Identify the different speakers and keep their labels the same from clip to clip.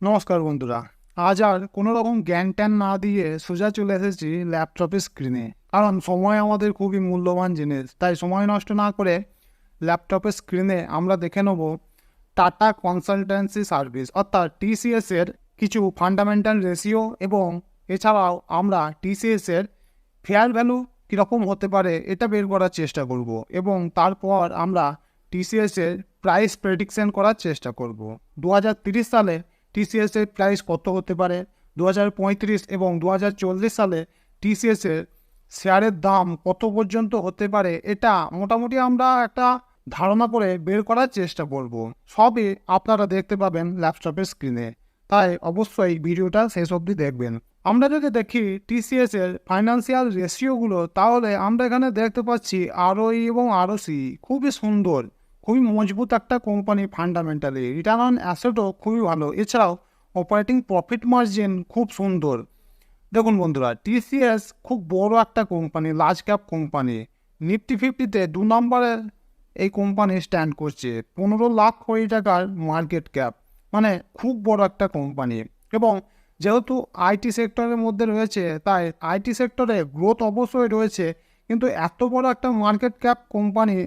Speaker 1: নমস্কার বন্ধুরা। আজ আর কোনো রকম জ্ঞান ট্যান না দিয়ে সোজা চলে এসেছি ল্যাপটপের স্ক্রিনে। কারণ সময় আমাদের খুবই মূল্যবান জিনিস, তাই সময় নষ্ট না করে ল্যাপটপের স্ক্রিনে আমরা দেখে নেব টাটা কনসালটেন্সি সার্ভিস অর্থাৎ টিসিএসের কিছু ফান্ডামেন্টাল রেশিও, এবং এছাড়াও আমরা টিসিএসের ফেয়ার ভ্যালু কীরকম হতে পারে এটা বের করার চেষ্টা করব, এবং তারপর আমরা টিসিএসের প্রাইস প্রেডিকশন করার চেষ্টা করব। 2030 সালে টিসিএসের প্রাইস কত হতে পারে, 2035 এবং 2040 সালে টিসিএসের শেয়ারের দাম কত পর্যন্ত হতে পারে, এটা মোটামুটি আমরা একটা ধারণা করে বের করার চেষ্টা করব। সবই আপনারা দেখতে পাবেন ল্যাপটপের স্ক্রিনে, তাই অবশ্যই ভিডিওটা শেষ অবধি দেখবেন। আমরা যদি দেখি টিসিএসের ফাইন্যান্সিয়াল রেশিওগুলো, তাহলে আমরা এখানে দেখতে পাচ্ছি আরওই এবং আরওসি খুবই সুন্দর, খুবই মজবুত একটা কোম্পানি। ফান্ডামেন্টালি রিটার্ন অন অ্যাসেটও খুবই ভালো, এছাড়াও অপারেটিং প্রফিট মার্জিন খুব সুন্দর। দেখুন বন্ধুরা, টিসিএস খুব বড় একটা company, large cap company. Nifty 50-তে 2 নম্বরে এই কোম্পানি স্ট্যান্ড করছে। 15 লাখ কোটি টাকার মার্কেট ক্যাপ, মানে খুব বড় একটা কোম্পানি। এবং যেহেতু আইটি সেক্টরের মধ্যে রয়েছে, তাই আইটি সেক্টরে গ্রোথ অবশ্যই রয়েছে, কিন্তু এত বড় একটা মার্কেট ক্যাপ কোম্পানি,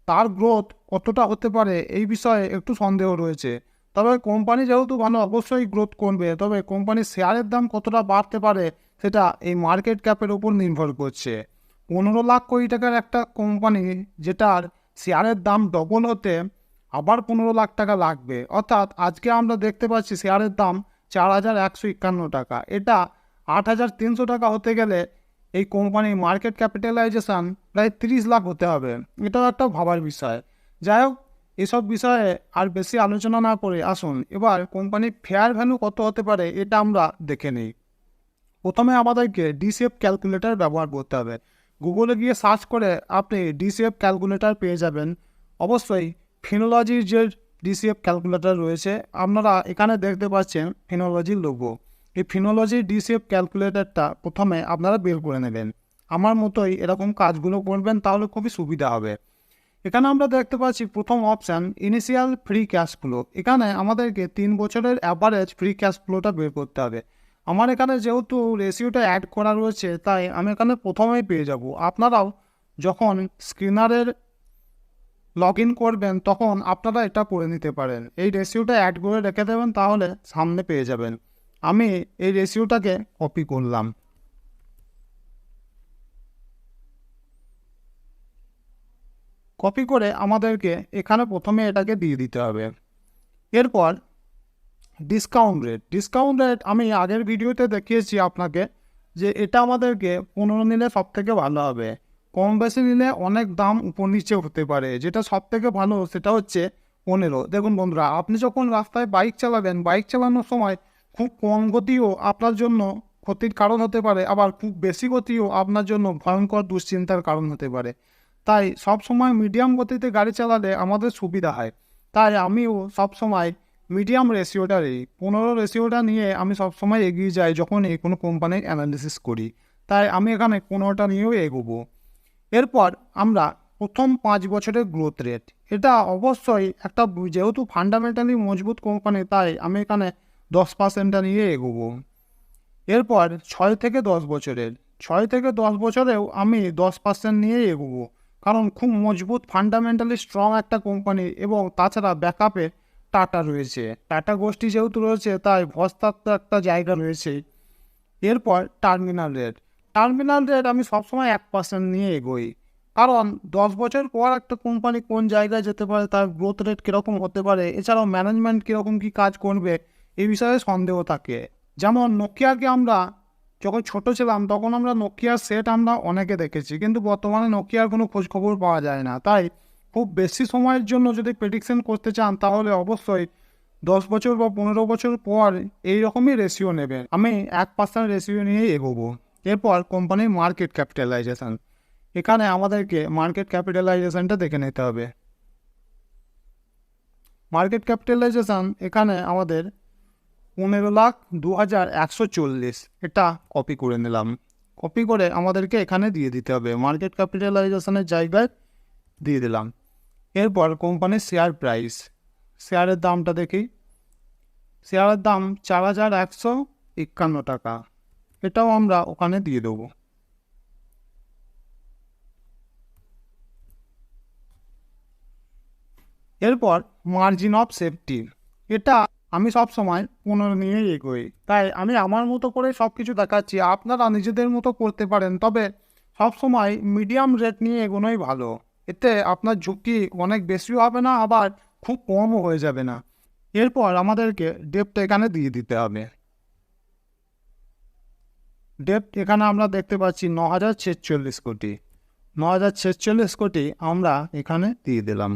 Speaker 1: তার গ্রোথ কতটা হতে পারে এই বিষয়ে একটু সন্দেহ রয়েছে। তবে কোম্পানি যেহেতু ভালো, অবশ্যই গ্রোথ করবে, তবে কোম্পানির শেয়ারের দাম কতটা বাড়তে পারে সেটা এই মার্কেট ক্যাপের উপর নির্ভর করছে। 15 লাখ কোটি টাকার একটা কোম্পানি, যেটার শেয়ারের দাম ডবল হতে আবার 15 লাখ টাকা লাগবে, অর্থাৎ আজকে আমরা দেখতে পাচ্ছি শেয়ারের দাম 4,151 টাকা। এটা 8,300 টাকা হতে গেলে এই কোম্পানির মার্কেট ক্যাপিটালাইজেশন প্রায় 30 লাখ হতে হবে। এটাও একটা ভাবার বিষয়। যাই হোক, এসব বিষয়ে আর বেশি আলোচনা না করে আসুন এবার কোম্পানির ফেয়ার ভ্যালু কত হতে পারে এটা আমরা দেখে নিই। প্রথমে আমাদেরকে ডিসিএফ ক্যালকুলেটর ব্যবহার করতে হবে। গুগলে গিয়ে সার্চ করে আপনি ডিসিএফ ক্যালকুলেটর পেয়ে যাবেন। অবশ্যই ফিনোলজির যে ডিসিএফ ক্যালকুলেটর রয়েছে, আপনারা এখানে দেখতে পাচ্ছেন ফিনোলজির লোগো। এই ফিনোলজির ডিসিএফ ক্যালকুলেটরটা প্রথমে আপনারা বের করে নেবেন। আমার মতোই এরকম কাজগুলো করবেন, তাহলে খুবই সুবিধা হবে। এখানে আমরা দেখতে পাচ্ছি প্রথম option initial free cash flow. এখানে আমাদেরকে 3 বছরের অ্যাভারেজ ফ্রি ক্যাশ ফ্লোটা বের করতে হবে। আমার এখানে যেহেতু রেশিওটা অ্যাড করা রয়েছে, তাই আমি এখানে প্রথমেই পেয়ে যাব। আপনারাও যখন স্ক্রিনারের লগ ইন করবেন তখন আপনারা এটা করে নিতে পারেন, এই রেশিওটা অ্যাড করে রেখে দেবেন, তাহলে সামনে পেয়ে যাবেন। আমি এই রেশিওটাকে কপি করলাম। কপি করে আমাদেরকে এখানে প্রথমে এটাকে দিয়ে দিতে হবে। এরপর ডিসকাউন্ট রেট আমি আগের ভিডিওতে দেখিয়েছি আপনাকে, যে এটা আমাদেরকে 15 নিলে সব থেকে ভালো হবে। কম বেশি নিলে অনেক দাম উপর নিচে হতে পারে, যেটা সব থেকে ভালো সেটা হচ্ছে 15। দেখুন বন্ধুরা, আপনি যখন রাস্তায় বাইক চালাবেন, বাইক চালানোর সময় খুব কম গতিও আপনার জন্য ক্ষতির কারণ হতে পারে, আবার খুব বেশি গতিও আপনার জন্য ভয়ঙ্কর দুশ্চিন্তার কারণ হতে পারে। তাই সব সময় মিডিয়াম গতিতে গাড়ি চালালে আমাদের সুবিধা হয়। তাই আমিও সবসময় মিডিয়াম রেশিওটা 15 রেশিওটা নিয়ে আমি সবসময় এগিয়ে যাই যখন এই কোনো কোম্পানির অ্যানালিসিস করি। তাই আমি এখানে 15টা নিয়েও এগোবো। এরপর আমরা প্রথম 5 বছরের গ্রোথ রেট, এটা অবশ্যই একটা, যেহেতু ফান্ডামেন্টালি মজবুত কোম্পানি, তাই আমি এখানে 10%টা নিয়ে এগোবো। এরপর 6 থেকে 10 বছরের, 6 থেকে 10 বছরেও আমি 10% নিয়ে এগোবো, কারণ খুব মজবুত ফান্ডামেন্টালি স্ট্রং একটা কোম্পানি, এবং তাছাড়া ব্যাকআপে টাটা রয়েছে। টাটা গোষ্ঠী যেহেতু রয়েছে, তাই ভরসার তো একটা জায়গা রয়েছে। এরপর টার্মিনাল রেট আমি সবসময় 1% নিয়ে এগোই, কারণ 10 বছর পর একটা কোম্পানি কোন জায়গায় যেতে পারে, তার গ্রোথ রেট কীরকম হতে পারে, এছাড়াও ম্যানেজমেন্ট কীরকম কী কাজ করবে এই বিষয়ে সন্দেহ থাকে। যেমন নোকিয়াকে আমরা যখন ছোট ছিলাম তখন আমরা নোকিয়ার সেট আমরা অনেকে দেখেছি, কিন্তু বর্তমানে নোকিয়ার কোনো খোঁজখবর পাওয়া যায় না। তাই খুব বেশি সময়ের জন্য যদি প্রেডিকশন করতে চান, তাহলে অবশ্যই 10 বছর বা 15 বছর পর এইরকমই রেশিও নেবেন। আমি 1% রেশিও নিয়েই এগোবো। এরপর কোম্পানির মার্কেট ক্যাপিটালাইজেশন, এখানে আমাদেরকে মার্কেট ক্যাপিটালাইজেশনটা দেখে নিতে হবে। মার্কেট ক্যাপিটালাইজেশন এখানে আমাদের 15,02,140, এটা কপি করে নিলাম। কপি করে আমাদেরকে এখানে দিয়ে দিতে হবে, মার্কেট ক্যাপিটালাইজেশনের জায়গায় দিয়ে দিলাম। এরপর কোম্পানির শেয়ার প্রাইস, শেয়ারের দামটা দেখি। শেয়ারের দাম 4,151 টাকা, এটাও আমরা ওখানে দিয়ে দেবো। এরপর মার্জিন অফ সেফটি, এটা আমি সব সময় 15 নিয়েই এগোই, তাই আমি আমার মতো করে সব কিছু দেখাচ্ছি। আপনারা নিজেদের মতো করতে পারেন, তবে সব সময় মিডিয়াম রেট নিয়ে এগোনোই ভালো। এতে আপনার ঝুঁকি অনেক বেশিও হবে না, আবার খুব কমও হয়ে যাবে না। এরপর আমাদেরকে ডেপ্ট এখানে দিয়ে দিতে হবে। ডেপ্ট এখানে আমরা দেখতে পাচ্ছি 9,046 কোটি। 9,046 কোটি আমরা এখানে দিয়ে দিলাম।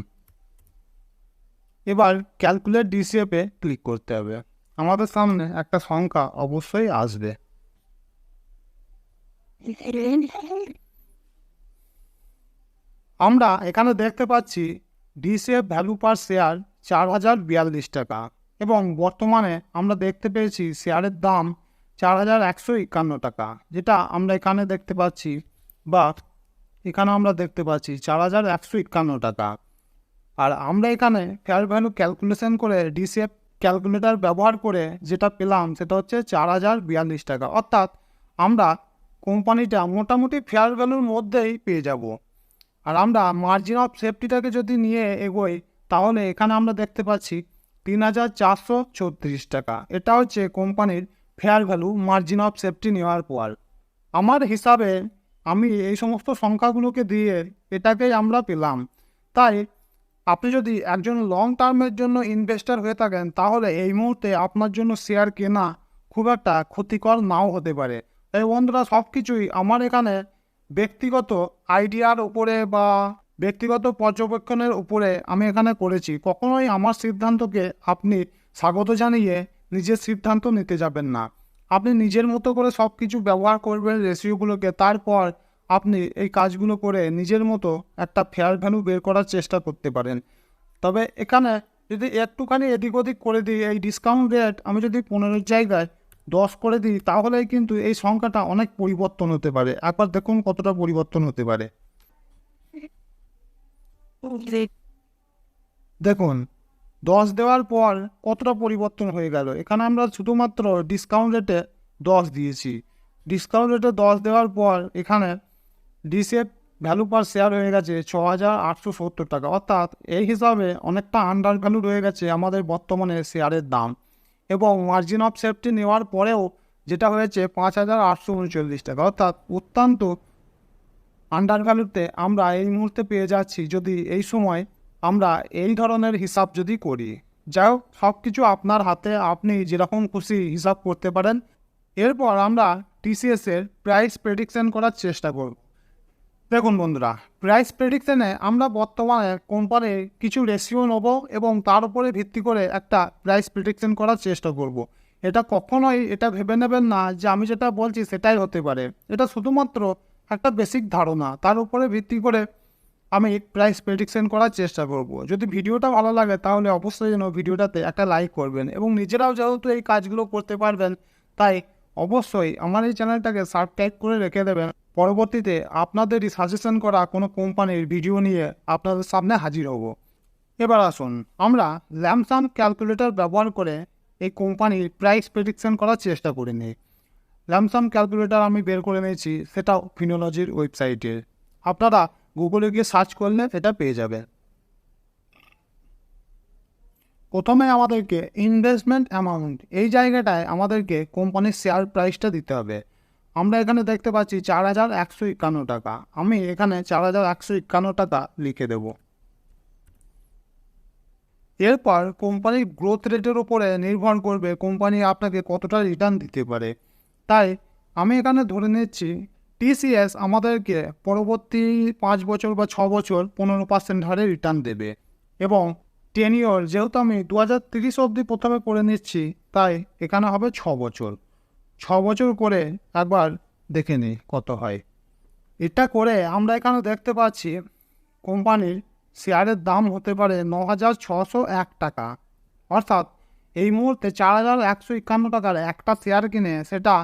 Speaker 1: এবার ক্যালকুলেট ডিসিএফে ক্লিক করতে হবে। আমাদের সামনে একটা সংখ্যা অবশ্যই আসবে। আমরা এখানে দেখতে পাচ্ছি ডিসিএফ ভ্যালু পার শেয়ার 4,042 টাকা, এবং বর্তমানে আমরা দেখতে পেয়েছি শেয়ারের দাম 4,151 টাকা, যেটা আমরা এখানে দেখতে পাচ্ছি, বা এখানে আমরা দেখতে পাচ্ছি 4,151 টাকা। আর আমরা এখানে ফেয়ার ভ্যালু ক্যালকুলেশন করে ডিসিএফ ক্যালকুলেটর ব্যবহার করে যেটা পেলাম সেটা হচ্ছে 4,042 টাকা, অর্থাৎ আমরা কোম্পানিটা মোটামুটি ফেয়ার ভ্যালুর মধ্যেই পেয়ে যাব। আর আমরা মার্জিন অফ সেফটিটাকে যদি নিয়ে এগোই, তাহলে এখানে আমরা দেখতে পাচ্ছি 3,436 টাকা। এটা হচ্ছে কোম্পানির fair value margin of safety নেওয়ার পর। আমার হিসাবে আমি এই সমস্ত সংখ্যাগুলোকে দিয়ে এটাকেই আমরা পেলাম। তাই আপনি যদি একজন লং টার্মের জন্য ইনভেস্টর হয়ে থাকেন, তাহলে এই মুহূর্তে আপনার জন্য শেয়ার কেনা খুব একটা ক্ষতিকর নাও হতে পারে। তাই বন্ধুরা, সব কিছুই আমার এখানে ব্যক্তিগত আইডিয়ার উপরে বা ব্যক্তিগত পর্যবেক্ষণের উপরে আমি এখানে করেছি। কখনোই আমার সিদ্ধান্তকে আপনি স্বাগত জানিয়ে নিজের সিদ্ধান্ত নিতে যাবেন না। আপনি নিজের মতো করে সব কিছু ব্যবহার করবেন রেশিওগুলোকে, তারপর আপনি এই কাজগুলো করে নিজের মতো একটা ফেয়ার ভ্যালু বের করার চেষ্টা করতে পারেন। তবে এখানে যদি একটুখানি এদিক ওদিক করে দিই, এই ডিসকাউন্ট রেট আমি যদি 15 জায়গায় 10 করে দিই, তাহলেই কিন্তু এই সংখ্যাটা অনেক পরিবর্তন হতে পারে। একবার দেখুন কতটা পরিবর্তন হতে পারে। দেখুন 10 দেওয়ার পর কতটা পরিবর্তন হয়ে গেল। এখানে আমরা শুধুমাত্র ডিসকাউন্ট রেটে 10 দিয়েছি। ডিসকাউন্ট রেটে 10 দেওয়ার পর এখানে ডিসিএফ ভ্যালু পার শেয়ার হয়ে গেছে 6,870 টাকা, অর্থাৎ এই হিসাবে অনেকটা আন্ডার ভ্যালু রয়ে গেছে আমাদের বর্তমানে শেয়ারের দাম। এবং মার্জিন অফ সেফটি নেওয়ার পরেও যেটা হয়েছে 5,839 টাকা, অর্থাৎ অত্যন্ত আন্ডার ভ্যালুতে আমরা এই মুহূর্তে পেয়ে যাচ্ছি, যদি এই সময় আমরা এই ধরনের হিসাব যদি করি। যাই হোক, সব কিছু আপনার হাতে, আপনি যেরকম খুশি হিসাব করতে পারেন। এরপর আমরা টিসিএসের প্রাইস প্রেডিকশন করার চেষ্টা করব। দেখুন বন্ধুরা, প্রাইস প্রেডিকশনে আমরা বর্তমানে কোম্পানির কিছু রেশিও নেব এবং তার উপরে ভিত্তি করে একটা প্রাইস প্রেডিকশন করার চেষ্টা করব। এটা কখনোই এটা ভেবে নেবেন না যে আমি যেটা বলছি সেটাই হতে পারে। এটা শুধুমাত্র একটা বেসিক ধারণা, তার উপরে ভিত্তি করে আমি প্রাইস প্রেডিকশন করার চেষ্টা করব। যদি ভিডিওটা ভালো লাগে তাহলে অবশ্যই যেন ভিডিওটাতে একটা লাইক করবেন, এবং নিজেরাও যেহেতু এই কাজগুলো করতে পারবেন, তাই অবশ্যই আমার এই চ্যানেলটাকে সাবস্ক্রাইব করে রেখে দেবেন। পরবর্তীতে আপনাদেরই সাজেশন করা কোনো কোম্পানির ভিডিও নিয়ে আপনাদের সামনে হাজির হব। এবার আসুন আমরা ল্যামসাম ক্যালকুলেটর ব্যবহার করে এই কোম্পানির প্রাইস প্রেডিকশন করার চেষ্টা করে নিই। ল্যামসাম ক্যালকুলেটর আমি বের করে নিয়েছি, সেটাও ফিনোলজির ওয়েবসাইটে। আপনারা গুগলে গিয়ে সার্চ করলে এটা পেয়ে যাবেন। প্রথমে আমাদেরকে ইনভেস্টমেন্ট অ্যামাউন্ট, এই জায়গাটায় আমাদেরকে কোম্পানির শেয়ার প্রাইসটা দিতে হবে। আমরা এখানে দেখতে পাচ্ছি 4,151 টাকা। আমি এখানে 4,151 টাকা লিখে দেব। এরপর কোম্পানির গ্রোথ রেটের উপরে নির্ভর করবে কোম্পানি আপনাকে কতটা রিটার্ন দিতে পারে। তাই আমি এখানে ধরে নিচ্ছি টিসিএস আমাদেরকে পরবর্তী 5 বছর বা 6 বছর 15% হারে রিটার্ন দেবে। এবং টেনিওর যেহেতু আমি 2030 অবধি প্রথমে করে নিচ্ছি, তাই এখানে হবে 6 বছর। 6 বছর করে একবার দেখে নিই কত হয়। এটা করে আমরা এখানে দেখতে পাচ্ছি কোম্পানির শেয়ারের দাম হতে পারে 9,601 টাকা, অর্থাৎ এই মুহূর্তে 4,151 টাকার একটা শেয়ার কিনে সেটা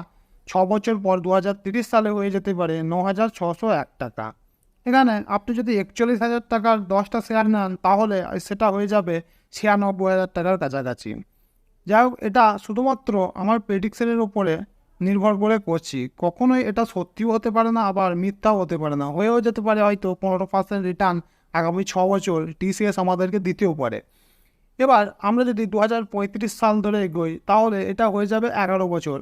Speaker 1: 6 বছর পর 2030 সালে হয়ে যেতে পারে 9,601 টাকা। এখানে আপনি যদি 41,000 টাকার 10টা শেয়ার নেন, তাহলে সেটা হয়ে যাবে 96,000 টাকার কাছাকাছি। যাই হোক, এটা শুধুমাত্র আমার প্রেডিকশনের উপরে নির্ভর করে করছি। কখনোই এটা সত্যিও হতে পারে না, আবার মিথ্যাও হতে পারে না। হয়েও যেতে পারে হয়তো 15% রিটার্ন আগামী 6 বছর টিসিএস আমাদেরকে দিতেও পারে। এবার আমরা যদি 2035 সাল ধরে এগোই, তাহলে এটা হয়ে যাবে 11 বছর।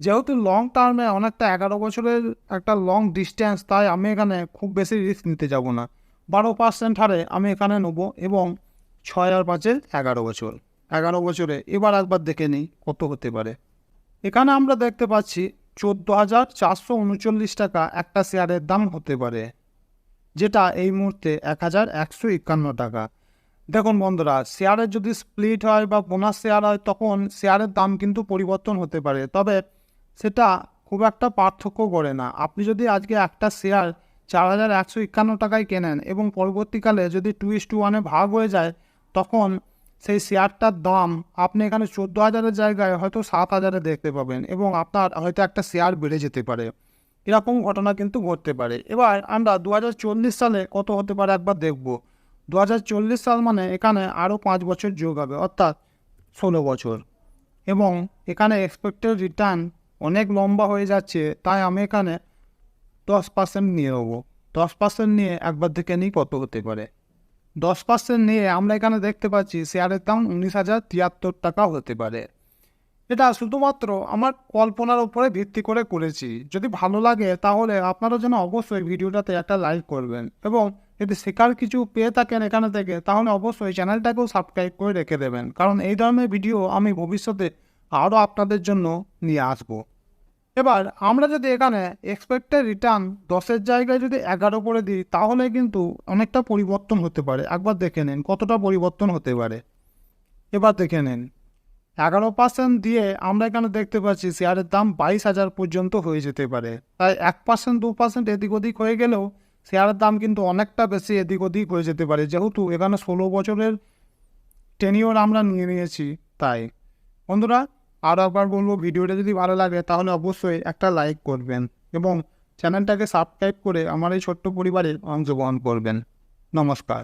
Speaker 1: যেহেতু লং টার্মে অনেকটা 11 বছরের একটা লং ডিস্টেন্স, তাই আমি এখানে খুব বেশি রিস্ক নিতে যাব না। 12% হারে আমি এখানে নেব এবং 6 আর 5 11 বছর। 11 বছরে এবার একবার দেখে নিই কত হতে পারে। এখানে আমরা দেখতে পাচ্ছি 14,439 টাকা একটা শেয়ারের দাম হতে পারে, যেটা এই মুহূর্তে 1,151 টাকা। দেখুন বন্ধুরা, শেয়ারের যদি স্প্লিট হয় বা বোনাস শেয়ার হয়, তখন শেয়ারের দাম কিন্তু পরিবর্তন হতে পারে, তবে সেটা খুব একটা পার্থক্য করে না। আপনি যদি আজকে একটা শেয়ার 4,151 টাকায় কেনেন এবং পরবর্তীকালে যদি 2:1 ভাগ হয়ে যায়, তখন সেই শেয়ারটার দাম আপনি এখানে 14,000-এর জায়গায় হয়তো 7,000-এ দেখতে পাবেন এবং আপনার হয়তো একটা শেয়ার বেড়ে যেতে পারে। এরকম ঘটনা কিন্তু ঘটতে পারে। এবার আমরা 2040 সালে কত হতে পারে একবার দেখব। 2040 সাল মানে এখানে আরও 5 বছর যোগ হবে, অর্থাৎ 16 বছর, এবং এখানে এক্সপেক্টেড রিটার্ন অনেক লম্বা হয়ে যাচ্ছে, তাই আমি এখানে 10% নিয়ে নেবো। 10% নিয়ে একবার দেখে নিই কত হতে পারে। 10% নিয়ে আমরা এখানে দেখতে পাচ্ছি শেয়ারের দাম 19,073 টাকা হতে পারে। এটা শুধুমাত্র আমার কল্পনার উপরে ভিত্তি করে করেছি। যদি ভালো লাগে তাহলে আপনারা যেন অবশ্যই ভিডিওটাতে একটা লাইক করবেন, এবং যদি শেখার কিছু পেয়ে থাকেন এখানে থেকে, তাহলে অবশ্যই চ্যানেলটাকেও সাবস্ক্রাইব করে রেখে দেবেন, কারণ এই ধরনের ভিডিও আমি ভবিষ্যতে আরও আপনাদের জন্য নিয়ে আসবো। এবার আমরা যদি এখানে এক্সপেক্টেড রিটার্ন 10-এর জায়গায় যদি 11 করে দিই, তাহলে কিন্তু অনেকটা পরিবর্তন হতে পারে। একবার দেখে নিন কতটা পরিবর্তন হতে পারে। এবার দেখে নিন 11% দিয়ে আমরা এখানে দেখতে পাচ্ছি শেয়ারের দাম 22,000 পর্যন্ত হয়ে যেতে পারে। তাই 1% 2% এদিক ওদিক হয়ে গেলেও শেয়ারের দাম কিন্তু অনেকটা বেশি এদিক ওদিক হয়ে যেতে পারে, যেহেতু এখানে 16 বছরের টেনিওর আমরা নিয়ে নিয়েছি। তাই বন্ধুরা, আরও একবার বলবো, ভিডিওটা যদি ভালো লাগে তাহলে অবশ্যই একটা লাইক করবেন এবং চ্যানেলটাকে সাবস্ক্রাইব করে আমার এই ছোট্ট পরিবারে অংশগ্রহণ করবেন। নমস্কার।